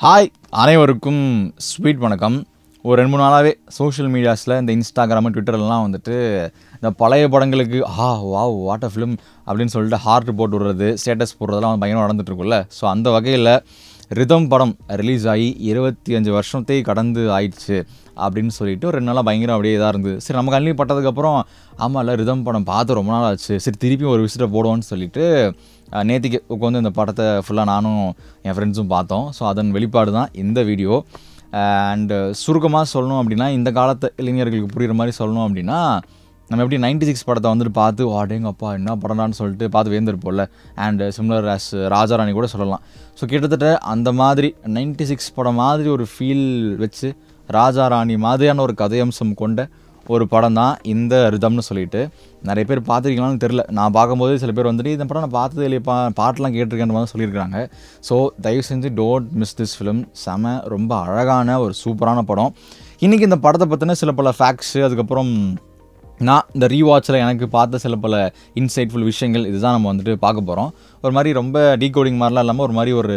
Hi அனைவருக்கும் sweet வணக்கம். ஒரு 2-3 நாளாகவே சோஷியல் மீடியாஸில் இந்த இன்ஸ்டாகிராமு ட்விட்டர்லாம் வந்துட்டு இந்த பழைய படங்களுக்கு வாவ் வாட் அ ஃபிலிம் அப்படின்னு சொல்லிட்டு ஹார்ட் போட்டு விடுறது, ஸ்டேட்டஸ் போடுறதெல்லாம் பயங்கரம் நடந்துட்டுருக்குல்ல. ஸோ அந்த வகையில் ரிதம் படம் ரிலீஸ் ஆகி 25 வருஷத்தை கடந்து ஆயிடுச்சு அப்படின்னு சொல்லிட்டு ஒரு 2 நாளாக பயங்கரம் அப்படியே இதாக இருந்தது. சரி, நம்ம கண்ணில் பட்டதுக்கப்புறம் ஆமாம்ல ரிதம் படம் பார்த்து ரொம்ப நாள் ஆச்சு, சரி திருப்பியும் ஒரு விசிட்டை போடுவோன்னு சொல்லிட்டு நேற்றுக்கு உட்காந்து இந்த படத்தை ஃபுல்லாக நானும் என் ஃப்ரெண்ட்ஸும் பார்த்தோம். ஸோ அதன் வெளிப்பாடு தான் இந்த வீடியோ. அண்டு சுருக்கமாக சொல்லணும் அப்படின்னா, இந்த காலத்து இளைஞர்களுக்கு புரிகிற மாதிரி சொல்லணும் அப்படின்னா, நம்ம எப்படி 96 படத்தை வந்துட்டு பார்த்து வாடேங்கப்பா என்ன படம்டான்னு சொல்லிட்டு பார்த்து வேந்திருப்போம்ல. அண்டு சிம்லர் ஆஸ் ராஜாராணி கூட சொல்லலாம். ஸோ கிட்டத்தட்ட அந்த மாதிரி 96 படம் மாதிரி ஒரு ஃபீல் வச்சு ராஜாராணி மாதிரியான ஒரு கதையம்சம் கொண்ட ஒரு படம் தான் இந்த ரிதம்னு சொல்லிட்டு. நிறைய பேர் பார்த்துருக்கீங்களான்னு தெரில. நான் பார்க்கும்போது சில பேர் வந்துட்டு இந்த படம் நான் பார்த்தது இல்லையப்பா, பாட்டெலாம் கேட்டிருக்கேன்ற மாதிரி சொல்லியிருக்காங்க. ஸோ தயவு செஞ்சு டோன்ட் மிஸ் திஸ் ஃபிலிம். ரொம்ப அழகான ஒரு சூப்பரான படம். இன்றைக்கி இந்த படத்தை பற்றின சில பல ஃபேக்ட்ஸு, அதுக்கப்புறம் நான் இந்த ரீவாட்சில் எனக்கு பார்த்த சில பல இன்சைட்ஃபுல் விஷயங்கள் இதுதான் நம்ம வந்துட்டு பார்க்க போகிறோம். ஒரு மாதிரி ரொம்ப டீகோடிங் மாதிரிலாம் இல்லாமல் ஒரு மாதிரி ஒரு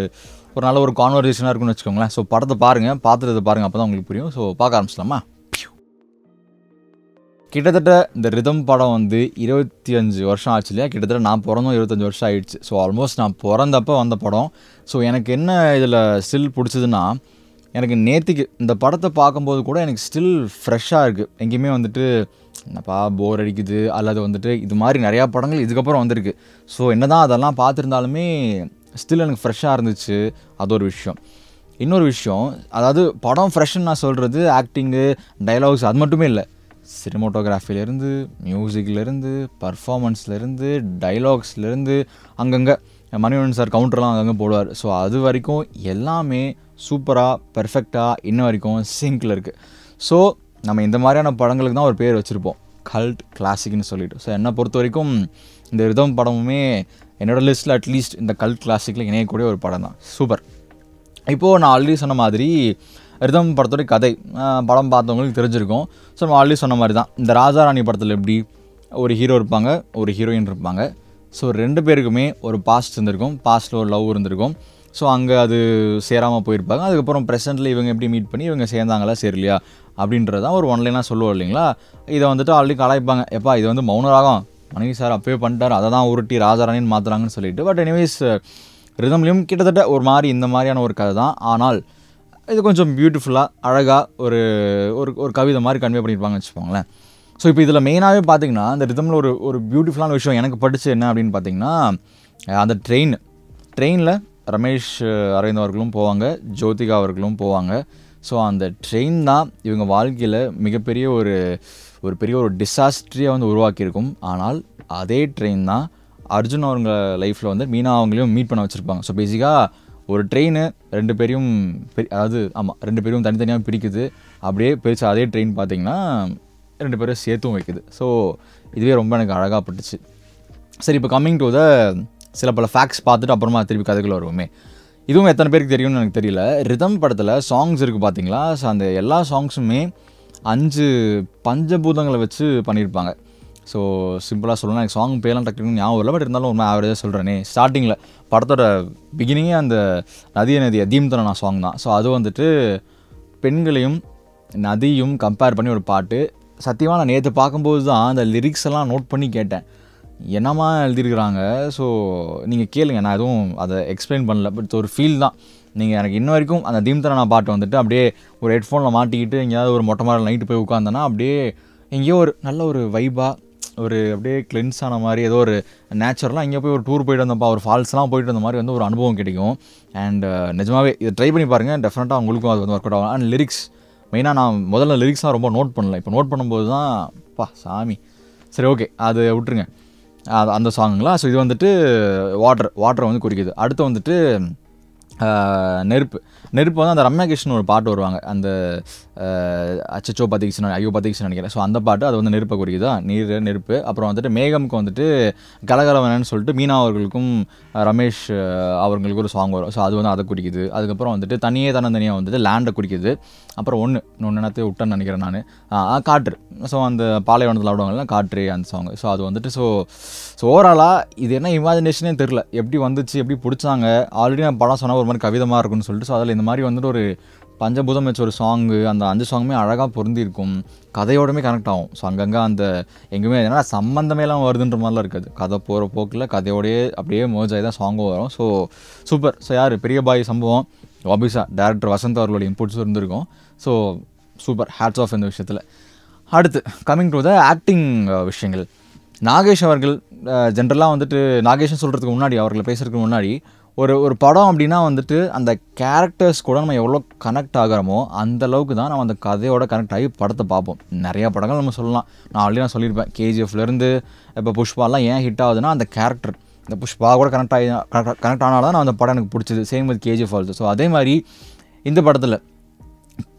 நல்ல ஒரு கான்வர்சேஷனாக இருக்குன்னு வச்சுக்கோங்களேன். ஸோ படத்தை பாருங்கள், பார்த்துட்டு பாருங்கள், அப்போ தான் உங்களுக்கு புரியும். ஸோ பார்க்க ஆரம்பிச்சிடலாமா? கிட்டத்தட்ட இந்த ரிதம் படம் வந்து 25 வருஷம் ஆச்சு இல்லையா? கிட்டத்தட்ட நான் பிறந்தும் 25 வருஷம் ஆயிடுச்சு. ஸோ ஆல்மோஸ்ட் நான் பிறந்தப்போ வந்த படம். ஸோ எனக்கு என்ன இதில் ஸ்டில் பிடிச்சதுன்னா, எனக்கு நேற்றுக்கு இந்த படத்தை பார்க்கும்போது கூட எனக்கு ஸ்டில் ஃப்ரெஷ்ஷாக இருக்குது. எங்கேயுமே வந்துட்டு என்னப்பா போர் அடிக்குது அல்லது வந்துட்டு இது மாதிரி நிறையா படங்கள் இதுக்கப்புறம் வந்திருக்கு. ஸோ என்ன தான் அதெல்லாம் பார்த்துருந்தாலுமே ஸ்டில் எனக்கு ஃப்ரெஷ்ஷாக இருந்துச்சு. அது ஒரு விஷயம். இன்னொரு விஷயம், அதாவது படம் ஃப்ரெஷ்ஷுன்னு நான் சொல்கிறது ஆக்டிங்கு, டைலாக்ஸ் அது மட்டுமே இல்லை. சினிமோட்டோகிராஃபிலேருந்து, மியூசிக்லேருந்து, பர்ஃபார்மன்ஸ்லேருந்து, டைலாக்ஸ்லேருந்து, அங்கங்கே மணிவண்ணன் சார் கவுண்டர்லாம் அங்கங்கே போடுவார். ஸோ அது வரைக்கும் எல்லாமே சூப்பராக பெர்ஃபெக்டாக இன்ன வரைக்கும் சிங்கில் இருக்குது. ஸோ நம்ம இந்த மாதிரியான படங்களுக்கு தான் ஒரு பேர் வச்சுருப்போம், கல்ட் கிளாசிக்னு சொல்லிட்டு. ஸோ என்னை பொறுத்த வரைக்கும் இந்த ரிதம் படமுமே என்னோடய லிஸ்ட்டில் அட்லீஸ்ட் இந்த கல்ட் கிளாசிக்கில் இணையக்கூடிய ஒரு படம் தான். சூப்பர். இப்போது நான் ஆல்ரெடி சொன்ன மாதிரி ரிதம் படத்தோடைய கதை படம் பார்த்தவங்களுக்கு தெரிஞ்சிருக்கும். ஸோ நம்ம ஆல்ரெடி சொன்ன மாதிரி தான் இந்த ராஜாராணி படத்தில் எப்படி ஒரு ஹீரோ இருப்பாங்க, ஒரு ஹீரோயின் இருப்பாங்க. ஸோ 2 பேருக்குமே ஒரு பாஸ்ட் இருந்திருக்கும், பாஸ்ட்டில் ஒரு லவ் இருந்திருக்கும். ஸோ அங்கே அது சேராமல் போயிருப்பாங்க. அதுக்கப்புறம் ப்ரெசென்ட்டில் இவங்க எப்படி மீட் பண்ணி இவங்க சேர்ந்தாங்களா சேரலையா அப்படின்றதான் ஒரு ஒன்லைனாக சொல்லுவோம் இல்லைங்களா? இதை வந்துட்டு ஆல்ரெடி கலாய்ப்பாங்க, எப்பா இது வந்து மௌனராகம் மனைவி சார் அப்போயே பண்ணிட்டார், அதை தான் உருட்டி ராஜாராணின்னு மாற்றுறாங்கன்னு சொல்லிட்டு. பட் எனிவேஸ் ரிதம்லேயும் கிட்டத்தட்ட ஒரு மாதிரி இந்த மாதிரியான ஒரு கதை தான். ஆனால் இது கொஞ்சம் பியூட்டிஃபுல்லாக அழகாக ஒரு ஒரு கவிதை மாதிரி கன்வே பண்ணியிருப்பாங்கன்னு வச்சுக்கோங்களேன். ஸோ இப்போ இதில் மெயினாகவே பார்த்திங்கன்னா இந்த ரிதமில் ஒரு பியூட்டிஃபுல்லான விஷயம் எனக்கு படிச்சு என்ன அப்படின்னு பார்த்திங்கன்னா, அந்த ட்ரெயினில் ரமேஷ் அரவிந்த் அவர்களும் போவாங்க, ஜோதிகா அவர்களும் போவாங்க. ஸோ அந்த ட்ரெயின் தான் இவங்க வாழ்க்கையில் மிகப்பெரிய ஒரு டிசாஸ்ட்ரியை வந்து உருவாக்கியிருக்கும். ஆனால் அதே ட்ரெயின் தான் அர்ஜுன் அவங்க லைஃப்பில் வந்து மீனா அவங்களையும் மீட் பண்ண வச்சுருப்பாங்க. ஸோ பேசிக்காக ஒரு ட்ரெயின் 2 பேரையும் அதாவது 2 பேரும் தனித்தனியாக பிரிக்குது. அப்படியே பிரித்து அதே ட்ரெயின் பார்த்திங்கன்னா 2 பேரும் சேர்த்தும் வைக்குது. ஸோ இதுவே ரொம்ப எனக்கு அழகாக பட்டுச்சு. சரி, இப்போ கம்மிங் டு சில பல ஃபேக்ட்ஸ் பார்த்துட்டு அப்புறமா திருப்பி கதைகள் வருவோமே. இதுவும் எத்தனை பேருக்கு தெரியும்னு எனக்கு தெரியல. ரிதம் படத்தில் சாங்ஸ் இருக்குது பார்த்தீங்களா? ஸோ அந்த எல்லா சாங்ஸுமே 5 பஞ்சபூதங்களை வச்சு பண்ணியிருப்பாங்க. ஸோ சிம்பிளாக சொல்லணும், எனக்கு சாங் பேரெலாம் டக்குன்னு ஞாபகம் இல்லை. பட் இருந்தாலும் ஒரு ஆவரேஜாக சொல்கிறேனே, ஸ்டார்டிங்கில் படத்தோட பிகினிங்கே அந்த நதிய தீம்தனா சாங் தான். ஸோ அது வந்துட்டு பெண்களையும் நதியும் கம்பேர் பண்ணி ஒரு பாட்டு. சத்தியமாக நான் நேற்று பார்க்கும்போது தான் அந்த லிரிக்ஸ் எல்லாம் நோட் பண்ணி கேட்டேன், என்னமா எழுதியிருக்கிறாங்க. ஸோ நீங்கள் கேளுங்க, நான் எதுவும் அதை எக்ஸ்பிளைன் பண்ணல. பட் ஒரு ஃபீல் தான். நீங்கள் எனக்கு இன்ன வரைக்கும் அந்த தீம்தனா பாட்டு வந்துட்டு அப்படியே ஒரு ஹெட்ஃபோனில் மாட்டிக்கிட்டு எங்கேயாவது ஒரு மொட்டை மாடல் நைட்டு போய் உட்காந்தேன்னா அப்படியே எங்கேயோ ஒரு நல்ல ஒரு வைபாக ஒரு அப்படியே கிளென்ஸ் ஆன மாதிரி ஏதோ ஒரு நேச்சுரலாக இங்கே போய் ஒரு டூர் போய்ட்டு வந்தப்பா, ஒரு ஃபால்ஸ்லாம் போய்ட்டு வந்த மாதிரி வந்து ஒரு அனுபவம் கிடைக்கும். அண்ட் நிஜமாகவே இதை ட்ரை பண்ணி பாருங்கள், டெஃபினட்டாக உங்களுக்கும் அது வந்து ஒர்க் அவுட் ஆகும். அண்ட் லிரிக்ஸ் மெயினாக நான் முதல்ல லிரிக்ஸ்லாம் ரொம்ப நோட் பண்ணல. இப்போ நோட் பண்ணும்போது தான் சாமி. சரி, ஓகே, அது விட்டுருங்க. அந்த சாங்குங்களா? ஸோ இது வந்துட்டு வாட்டரை வந்து குறிக்குது. அடுத்து வந்துட்டு நெருப்பு வந்து அந்த ரம்யா கிருஷ்ணன் ஒரு பாட்டு வருவாங்க, அந்த அச்சோ பத்திக்கிச்சு ஐயோ பத்திக்கிச்சுன்னு நினைக்கிறேன். ஸோ அந்த பாட்டு அது வந்து நெருப்பை குறிக்குதா, நெருப்பு. அப்புறம் வந்துட்டு மேகமுக்கு வந்துட்டு கலகலவனன்னு சொல்லிட்டு மீனா அவர்களுக்கும் ரமேஷ் அவர்களுக்கு ஒரு சாங் வரும். ஸோ அது வந்து அதை குறிக்குது. அதுக்கப்புறம் வந்துட்டு தனியாக வந்துட்டு லேண்டை குறிக்குது. அப்புறம் ஒன்று என்னத்தையும் விட்டேன்னு நினைக்கிறேன் நான், காற்று. ஸோ அந்த பாலைவனத்தில் ஆடுவாங்கல்ல காற்று, அந்த சாங். ஸோ அது வந்துட்டு ஸோ ஓவராலாக இது என்ன இமேஜினேஷனே தெரில, எப்படி வந்துச்சு, எப்படி பிடிச்சாங்க. ஆல்ரெடி நான் படம் சொன்னால் ஒரு மாதிரி கவிதமாக இருக்கும்னு சொல்லிட்டு. ஸோ அதில் இந்த மாதிரி வந்துட்டு ஒரு பஞ்சபூதம் வச்ச ஒரு சாங்கு, அந்த 5 சாங்குமே அழகாக பொருந்திருக்கும், கதையோடமே கனெக்ட் ஆகும். ஸோ அங்கங்கே அந்த எங்கேயுமே ஏன்னா சம்மந்தமேலாம் வருதுன்ற மாதிரிலாம் இருக்காது, கதை போகிற போக்கில் கதையோடையே அப்படியே மோஜ் ஆகி தான் சாங்கும் வரும். So super. ஸோ யார் பெரிய பாய் சம்பவம் ஆபிஸாக டேரக்டர் வசந்த் அவர்களுடைய இன்புட்ஸ் இருந்திருக்கும். ஸோ சூப்பர், ஹேட்ஸ் ஆஃப் இந்த விஷயத்தில். அடுத்து கம்மிங் டு த ஆக்டிங் விஷயங்கள். நாகேஷ் அவர்கள் ஜென்ரலாக வந்துட்டு நாகேஷ்னு சொல்கிறதுக்கு முன்னாடி, அவர்களை பேசுகிறதுக்கு முன்னாடி ஒரு படம் அப்படின்னா வந்துட்டு அந்த கேரக்டர்ஸ் கூட நம்ம எவ்வளோ கனெக்ட் ஆகிறோமோ அந்தளவுக்கு தான் நம்ம அந்த கதையோட கனெக்ட் ஆகி படத்தை பார்ப்போம். நிறையா படங்கள் நம்ம சொல்லலாம். நான் ஆல்ரெடி நான் சொல்லியிருப்பேன், கேஜிஎஃப்லேருந்து இப்போ புஷ்பாலாம் ஏன் ஹிட் ஆகுதுன்னா அந்த கேரக்டர், இந்த புஷ்பா கூட கனெக்ட் ஆனாலும் தான் அந்த படம் எனக்கு பிடிச்சிது. Same with KGF also. So அதே மாதிரி இந்த படத்தில்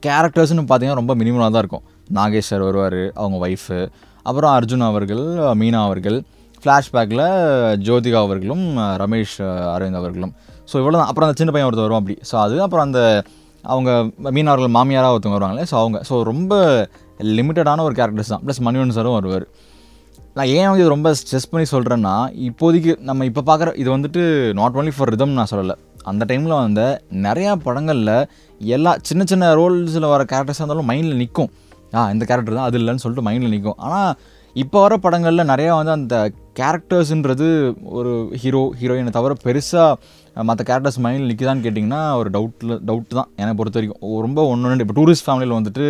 கேரக்டர்ஸ்னு பார்த்தீங்கன்னா ரொம்ப மினிமலாக தான் இருக்கும். நாகேஷ் சார் வருவார், அவங்க ஒய்ஃபு, அப்புறம் அர்ஜுன் அவர்கள், மீனா அவர்கள், ஃப்ளாஷ்பேக்கில் ஜோதிகா அவர்களும் ரமேஷ் அரவிந்த் அவர்களும். ஸோ இவ்வளோ தான். அப்புறம் அந்த சின்ன பையன் ஒருத்தர் வரும் அப்படி. ஸோ அது அப்புறம் அந்த அவங்க மீனா அவர்கள் மாமியாராக ஒருத்தவங்க வருவாங்களே, ஸோ அவங்க. ஸோ ரொம்ப லிமிட்டடான ஒரு கேரக்டர்ஸ் தான். ப்ளஸ் மணிவன் சாரும் வருவார். நான் ஏன் வந்து இது ரொம்ப ஸ்ட்ரெஸ் பண்ணி சொல்கிறேன்னா, இப்போதைக்கு நம்ம இப்போ பார்க்குற இது வந்துட்டு நாட் ஒன்லி ஃபார் ரிதம் நான் சொல்லலை, அந்த டைமில் வந்த நிறையா படங்களில் எல்லா சின்ன சின்ன ரோல்ஸில் வர கேரக்டர்ஸாக இருந்தாலும் மைண்டில் நிற்கும். இந்த கேரக்டர் தான் அது இல்லைன்னு சொல்லிட்டு மைண்டில் நிற்கும். ஆனால் இப்போ வர படங்களில் நிறையா வந்து அந்த கேரக்டர்ஸுன்றது ஒரு ஹீரோயினை தவிர பெருசாக மற்ற கேரக்டர்ஸ் மைண்டில் நிற்குதான்னு கேட்டிங்கன்னா ஒரு டவுட் தான் எனக்கு பொறுத்த வரைக்கும். ரொம்ப ஒன்று இப்போ டூரிஸ்ட் ஃபேமிலியில் வந்துட்டு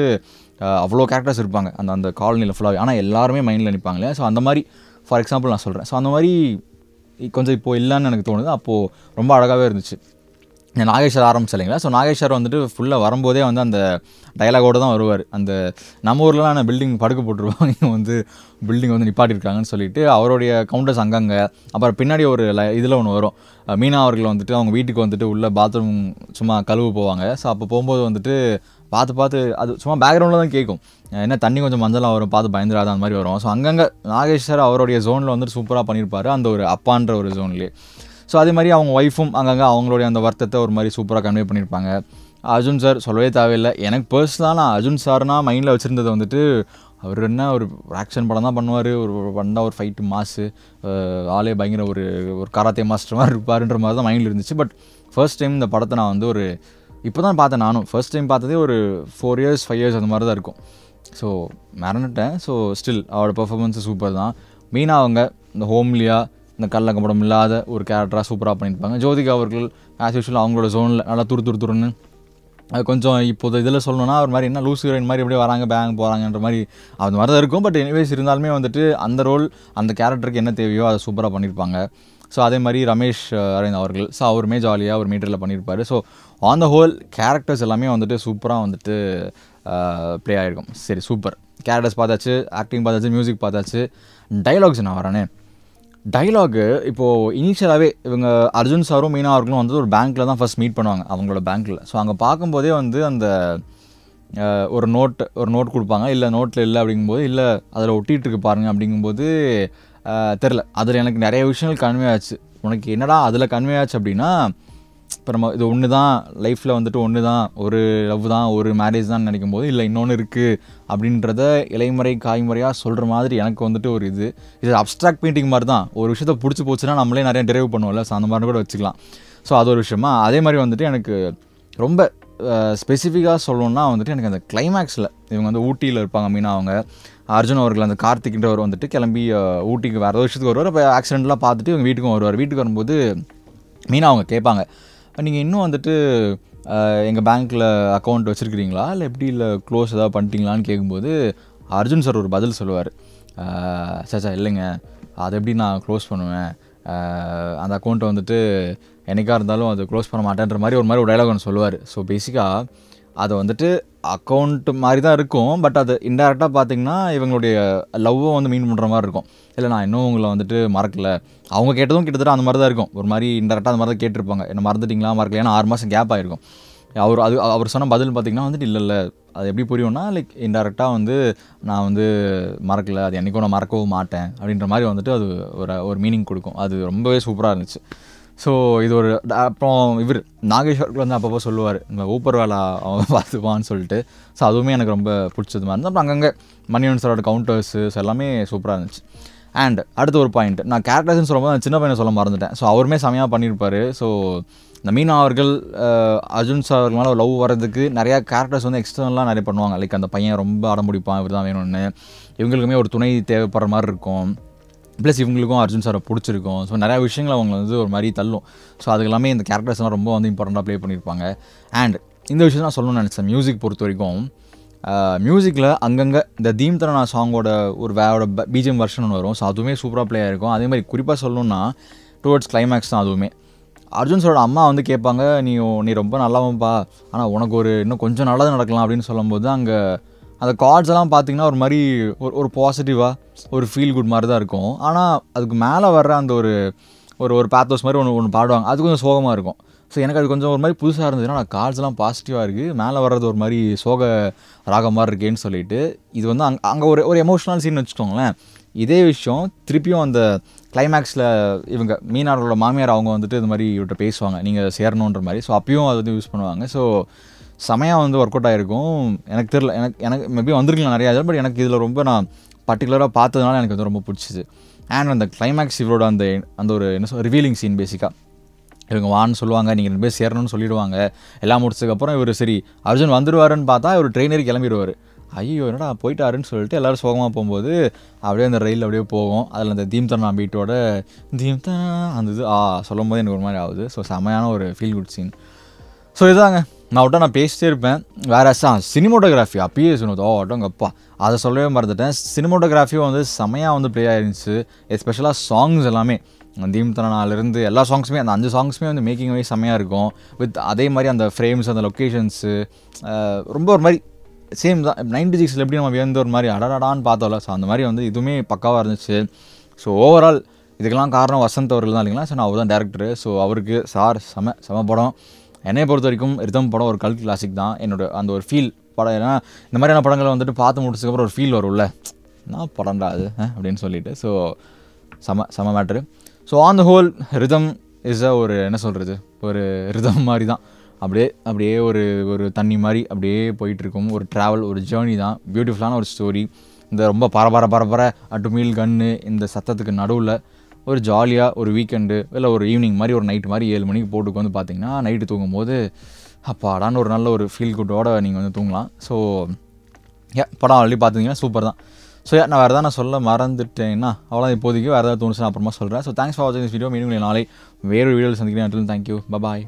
அவ்வளோ கேரக்டர்ஸ் இருப்பாங்க அந்த காலனியில் ஃபுல்லாகவே, ஆனால் எல்லாருமே மைண்டில் நிற்பாங்களே. ஸோ அந்த மாதிரி ஃபார் எக்ஸாம்பிள் நான் சொல்கிறேன். ஸோ அந்த மாதிரி கொஞ்சம் இப்போது இல்லைன்னு எனக்கு தோணுது. அப்போது ரொம்ப அழகாகவே இருந்துச்சு. நாகேஷ் சார் ஆரம்பிச்சு இல்லைங்களா. ஸோ நாகேஷ் சார் வந்துட்டு ஃபுல்லாக வரும்போதே வந்து அந்த டைலாகோடு தான் வருவார். அந்த நம்ம ஊர்லாம் பில்டிங் படுக்க போட்டுருவாங்க, இங்கே வந்து பில்டிங் வந்து நிப்பாட்டிருக்காங்கன்னு சொல்லிட்டு அவருடைய கவுண்டர்ஸ் அங்கங்கே. அப்புறம் பின்னாடி ஒரு இதில் ஒன்று வரும், மீனா அவர்கள் வந்துட்டு அவங்க வீட்டுக்கு வந்துட்டு உள்ள பாத்ரூம் சும்மா கழுவு போவாங்க. ஸோ அப்போ போகும்போது வந்துட்டு பார்த்து அது சும்மா பேக்ரவுண்டில் தான் கேட்கும், என்ன தண்ணி கொஞ்சம் மஞ்சளாக வரும், பார்த்து பயந்துடாத அந்த மாதிரி வரும். ஸோ அங்கங்கே நாகேஷ் சார் அவருடைய ஜோனில் வந்துட்டு சூப்பராக பண்ணியிருப்பார், அந்த ஒரு அப்பான்ற ஒரு ஜோன்லேயே. ஸோ அதே மாதிரி அவங்க ஒய்ஃபும் அங்கங்கே அவங்களுடைய அந்த வருத்தத்தை ஒரு மாதிரி சூப்பராக கன்வே பண்ணியிருப்பாங்க. அர்ஜுன் சார் சொல்லவே தேவையில்லை. எனக்கு பர்சனலாக நான் அர்ஜுன் சார்னா மைண்டில் வச்சுருந்தது வந்துட்டு அவர் என்ன ஒரு ஆக்ஷன் படம் தான் பண்ணுவார், ஒரு வந்தா ஒரு ஃபைட்டு மாசு, ஆளே பயங்கர ஒரு கராத்தே மாஸ்டர் மாதிரி இருப்பாருன்ற மாதிரி தான் மைண்டில் இருந்துச்சு. பட் ஃபர்ஸ்ட் டைம் இந்த படத்தை நான் வந்து இப்போ தான் பார்த்தேன். நானும் ஃபர்ஸ்ட் டைம் பார்த்ததே ஒரு 4 years 5 years அந்த மாதிரி தான் இருக்கும். ஸோ மறந்துட்டேன். ஸோ ஸ்டில் அவரோட பெர்ஃபார்மன்ஸு சூப்பர் தான். மீனா அவங்க இந்த ஹோம்லியாக இந்த கள்ளக்கம்படம் இல்லாத ஒரு கேரக்டராக சூப்பராக பண்ணியிருப்பாங்க. ஜோதிகா அவர்கள் ஆஸ் யூஷுவல் அவங்களோட ஜோனில் நல்லா துருன்னு அது கொஞ்சம் இப்போது இதில் சொல்லணும்னா ஒரு மாதிரி என்ன லூஸ் ஹீரோயின் மாதிரி எப்படியே வராங்க பேங்க் போகிறாங்கன்ற மாதிரி அது மாதிரி தான் இருக்கும். பட் எனிவேஸ் இருந்தாலுமே வந்துட்டு அந்த ரோல் அந்த கேரக்டருக்கு என்ன தேவையோ அதை சூப்பராக பண்ணியிருப்பாங்க. ஸோ அதே மாதிரி ரமேஷ் அரவிந்த் அவர்கள், ஸோ அவருமே ஜாலியாக ஒரு மீட்டரில் பண்ணியிருப்பார். So on the whole characters எல்லாமே வந்துட்டு சூப்பராக வந்துட்டு ப்ளே ஆகிருக்கும். சரி சூப்பர். கேரக்டர்ஸ் பார்த்தாச்சு, ஆக்டிங் பார்த்தாச்சு, மியூசிக் பார்த்தாச்சு. டைலாக்ஸ் நான் வரேனே, டைலாகு இப்போது இனிஷியலாகவே இவங்க அர்ஜுன் சாரும் மீனா அவர்களும் வந்து ஒரு பேங்க்கில் தான் ஃபஸ்ட் மீட் பண்ணுவாங்க, அவங்களோட பேங்க்கில். ஸோ அங்கே பார்க்கும்போதே வந்து அந்த ஒரு நோட் கொடுப்பாங்க, இல்லை நோட்டில் இல்லை அப்படிங்கும்போது, இல்லை அதில் ஒட்டிகிட்ருக்கு பாருங்கள் அப்படிங்கும்போது தெரில, அதில் எனக்கு நிறைய விஷயங்கள் கன்வே ஆச்சு. உனக்கு என்னடா அதில் கன்வே ஆச்சு அப்படின்னா, இப்போ நம்ம இது ஒன்று தான் லைஃப்பில் வந்துட்டு ஒன்று தான், ஒரு லவ் தான், ஒரு மேரேஜ் தான் நினைக்கும் போது இல்லை இன்னொன்று இருக்குது அப்படின்றத இலைமுறை காய்முறையாக சொல்கிற மாதிரி எனக்கு வந்துட்டு ஒரு இது அப்ஸ்ட்ராக்ட் பெயிண்டிங் மாதிரி தான். ஒரு விஷயத்தை பிடிச்சி போச்சுன்னா நம்மளே நிறைய டிரைவ் பண்ணுவோம்ல, ஸோ அந்த மாதிரி கூட வச்சுக்கலாம். ஸோ அது ஒரு விஷயமா. அதே மாதிரி வந்துட்டு எனக்கு ரொம்ப ஸ்பெசிஃபிக்காக சொல்லணுன்னா வந்துட்டு எனக்கு அந்த கிளைமேக்ஸில் இவங்க வந்து ஊட்டியில் இருப்பாங்க மீனா அவங்க, அர்ஜுன் அவர்கள் அந்த கார்த்திக்ன்றவர் வந்துட்டு கிளம்பி ஊட்டிக்கு வேறு விஷயத்துக்கு வருவார். அப்போ ஆக்சிடெண்ட்லாம் பார்த்துட்டு இவங்க வீட்டுக்கும் வருவார். வீட்டுக்கு வரும்போது மீனா அவங்க கேட்பாங்க, நீங்கள் இன்னும் வந்துட்டு எங்கள் பேங்க்கில் அக்கௌண்ட் வச்சுருக்கிறீங்களா, இல்லை எப்படி, இல்லை க்ளோஸ் ஏதாவது பண்ணிட்டீங்களான்னு கேட்கும்போது அர்ஜுன் சார் ஒரு பதில் சொல்லுவார், சாச்சா இல்லைங்க, அதை எப்படி நான் க்ளோஸ் பண்ணுவேன், அந்த அக்கௌண்ட்டை வந்துட்டு என்றைக்காக இருந்தாலும் அது க்ளோஸ் பண்ண மாட்டேன்ற மாதிரி ஒரு டைலாக் ஒன்று சொல்லுவார். ஸோ பேசிக்காக அதை வந்துட்டு அக்கௌண்ட் மாதிரி தான் இருக்கும், பட் அது இன்டெரக்டாக பார்த்திங்கன்னா இவங்களுடைய லவ்வை வந்து மீன் பண்ணுற மாதிரி இருக்கும். இல்லை நான் இன்னும் உங்களை வந்துட்டு மறக்கலை, அவங்க கேட்டதும் கிட்டத்தட்ட அந்த மாதிரி தான் இருக்கும், ஒரு மாதிரி இன்டெரக்டாக அந்த மாதிரி தான் கேட்டிருப்பாங்க, என்ன மறந்துட்டிங்களா மறக்கல, ஏன்னா 6 மாதம் கேப் ஆகிருக்கும். அவர் சொன்ன பதில் பார்த்திங்கன்னா வந்துட்டு இல்லை அது எப்படி புரியும்னா, லைக் இன்டெரக்டாக வந்து நான் வந்து மறக்கலை, அது என்றைக்கும் நான் மறக்கவும் மாட்டேன் அப்படின்ற மாதிரி வந்துட்டு அது ஒரு மீனிங் கொடுக்கும். அது ரொம்பவே சூப்பராக இருந்துச்சு. ஸோ இது ஒரு அப்புறம் இவர் நாகேஸ்வருக்கு வந்து அப்பப்போ சொல்லுவார், இந்த ஊப்பர் வேலை அவன் பார்த்துப்பான்னு சொல்லிட்டு. ஸோ அதுவுமே எனக்கு ரொம்ப பிடிச்சது மாதிரி இருந்தது. அப்புறம் அங்கங்கே மணிவன் சாரோட கவுண்டர்ஸு எல்லாமே சூப்பராக இருந்துச்சு. அண்ட் அடுத்த ஒரு பாயிண்ட், நான் கேரக்டர்ஸ்னு சொல்லும்போது நான் சின்ன பையனை சொல்ல மறந்துட்டேன். ஸோ அவருமே செமையாக பண்ணியிருப்பார். ஸோ இந்த மீனா அவர்கள் அர்ஜுன் சார் அவர்கள் மேலே லவ் வர்றதுக்கு நிறையா கேரக்டர்ஸ் வந்து எக்ஸ்டர்னலாக நிறைய பண்ணுவாங்க. லைக் அந்த பையன் ரொம்ப அடம்பிடிப்பான், இவர் தான் வேணும்னு, இவங்களுக்குமே ஒரு துணை தேவைப்படுற மாதிரி இருக்கும், ப்ளஸ் இவங்களுக்கும் அர்ஜுன் சாரை பிடிச்சிருக்கும். ஸோ நிறையா விஷயங்கள் அவங்க வந்து ஒரு மாதிரி தள்ளும். ஸோ அது எல்லாமே இந்த கேரக்டர்ஸ்லாம் ரொம்ப வந்து இம்பார்ட்டண்ட்டாக ப்ளே பண்ணியிருப்பாங்க. அண்ட் இந்த விஷயம் நான் சொல்லணும்னு நினச்சேன். மியூசிக் பொறுத்த வரைக்கும் மியூசிக்கில் அங்கங்கே இந்த தீம் தரனா சாங்கோட ஒரு வேற பிஜிஎம் வெர்ஷன் ஒன்று வரும். ஸோ அதுவுமே சூப்பராக ப்ளே ஆகிருக்கும். அதே மாதிரி குறிப்பாக சொல்லணுன்னா டுவர்ட்ஸ் கிளைமேக்ஸ் தான் அதுவுமே. அர்ஜுன் சாரோட அம்மா வந்து கேட்பாங்க, நீ ரொம்ப நல்லாவும்பா, ஆனால் உனக்கு இன்னும் கொஞ்சம் நல்லது நடக்கலாம் அப்படின்னு சொல்லும்போது அங்கே அந்த கார்ட்ஸ் எல்லாம் பார்த்திங்கன்னா ஒரு மாதிரி ஒரு பாசிட்டிவாக ஒரு ஃபீல் குட் மாதிரி தான் இருக்கும். ஆனால் அதுக்கு மேலே வர்ற அந்த ஒரு பேத்தோஸ் மாதிரி ஒன்று பாடுவாங்க, அது கொஞ்சம் சோகமாக இருக்கும். ஸோ எனக்கு அது கொஞ்சம் ஒரு மாதிரி புதுசாக இருந்ததுன்னா கார்ட்ஸ்லாம் பாசிட்டிவாக இருக்குது, மேலே வர்றது ஒரு மாதிரி சோக ராக மாதிரி இருக்கேன்னு சொல்லிட்டு இது வந்து அங்கே ஒரு எமோஷ்னல் சீன் வச்சுக்கோங்களேன். இதே விஷயம் திருப்பியும் அந்த கிளைமேக்ஸில் இவங்க மீனாரோட மாமியார் அவங்க வந்துட்டு இது மாதிரி இவர்கிட்ட பேசுவாங்க, நீங்கள் சேரணுன்ற மாதிரி. ஸோ அப்பயும் அது வந்து யூஸ் பண்ணுவாங்க. ஸோ செமையாக வந்து ஒர்க் அவுட் ஆகிருக்கும். எனக்கு தெரியல, எனக்கு மேபி வந்திருக்கலாம் நிறையா, பட் எனக்கு இதில் ரொம்ப நான் பர்டிகுலராக பார்த்ததுனால எனக்கு வந்து ரொம்ப பிடிச்சிது. அண்ட் அந்த கிளைமேக்ஸ் இவரோட அந்த ஒரு என்ன ரிவீலிங் சீன், பேசிக்காக இவங்க வான்னு சொல்லுவாங்க, நீங்கள் 2 பேர் சேரணும்னு சொல்லிடுவாங்க. எல்லாம் முடிச்சதுக்கப்புறம் இவர் சரி அர்ஜுன் வந்துடுவாருன்னு பார்த்தா இவர் ட்ரெயினரி கிளம்பிடுவார். ஐயோ என்னடா போயிட்டாருன்னு சொல்லிட்டு எல்லோரும் சோகமாக போகும்போது அப்படியே அந்த ரயில் அப்படியே போகும். அதில் அந்த தீம் தனா பீட்டோட தீம் தனா அந்த இது சொல்லும் போது எனக்கு ஒரு மாதிரி ஆகுது. ஸோ செமையான ஒரு ஃபீல் குட் சீன். ஸோ இதுதாங்க, நான் பேசிட்டே இருப்பேன். வேறு சினிமோட்டோகிராஃபி அப்பயே சொன்னதோட்டங்கப்பா அதை சொல்லவே மறந்துட்டேன். சினிமோட்டோகிராஃபியும் வந்து செமையாக வந்து ப்ளே ஆயிருந்துச்சு. எஸ்பெஷலாக சாங்ஸ் எல்லாமே தீம் தனாலேருந்து எல்லா சாங்ஸுமே, அந்த 5 சாங்ஸுமே வந்து மேக்கிங் வைஸ் செம்மையாக இருக்கும். வித் அதே மாதிரி அந்த ஃப்ரேம்ஸ், அந்த லொக்கேஷன்ஸு ரொம்ப ஒரு மாதிரி சேம் தான். 96 எப்படி நம்ம வியந்து ஒரு மாதிரி அடடாடான்னு பார்த்தோம்ல, ஸோ அந்த மாதிரி வந்து இதுவுமே பக்காவாக இருந்துச்சு. ஸோ ஓவரால் இதுக்கெல்லாம் காரணம் வசந்த் அவர்கள் தான் இல்லைங்களா. ஸோ நான் அவர் தான் டேரக்டரு. ஸோ அவருக்கு செம படம். என்னை பொறுத்த வரைக்கும் ரிதம் படம் ஒரு கல்ட் கிளாசிக் தான். என்னோட அந்த ஒரு ஃபீல் படம், ஏன்னா இந்த மாதிரியான படங்களை வந்துட்டு பார்த்து முடிச்சதுக்கப்புறம் ஒரு ஃபீல் வரும்ல, நான் படம்டா அது அப்படின்னு சொல்லிட்டு. ஸோ செம matter. So on the whole rhythm is ஒரு என்ன சொல்கிறது, ஒரு ரிதம் மாதிரி தான். அப்படியே ஒரு தண்ணி மாதிரி அப்படியே போயிட்டுருக்கும். ஒரு ட்ராவல், ஒரு ஜேர்னி தான். பியூட்டிஃபுல்லான ஒரு ஸ்டோரி. இந்த ரொம்ப பரபர அட்டுமீல் கன்று இந்த சத்தத்துக்கு நடுவில் ஒரு ஜாலியாக ஒரு வீக்கெண்டு இல்லை ஒரு ஈவினிங் மாதிரி ஒரு நைட்டு மாதிரி 7 மணிக்கு போட்டுக்கு வந்து பார்த்திங்கன்னா நைட்டு தூங்கும் போது அப்பாடான்னு ஒரு நல்ல ஒரு ஃபீல் குட்டோட நீங்கள் வந்து தூங்கலாம். ஸோ படம் ஆல்ரெடி பார்த்துட்டிங்கன்னா சூப்பர் தான். ஸோ நான் வேறு எதாவது நான் சொல்ல மறந்துட்டேன்னா அவ்வளோ இப்போதைக்கு வேறு ஏதாவது தோணுச்சுன்னா அப்புறமா சொல்கிறேன். ஸோ தேங்க்ஸ் ஃபார் வாட்சிங் திஸ் வீடியோ. மீண்டும் நாளை வேறு வீடியோவில் சந்திக்கிறேன். தேங்க்யூ, பாய்.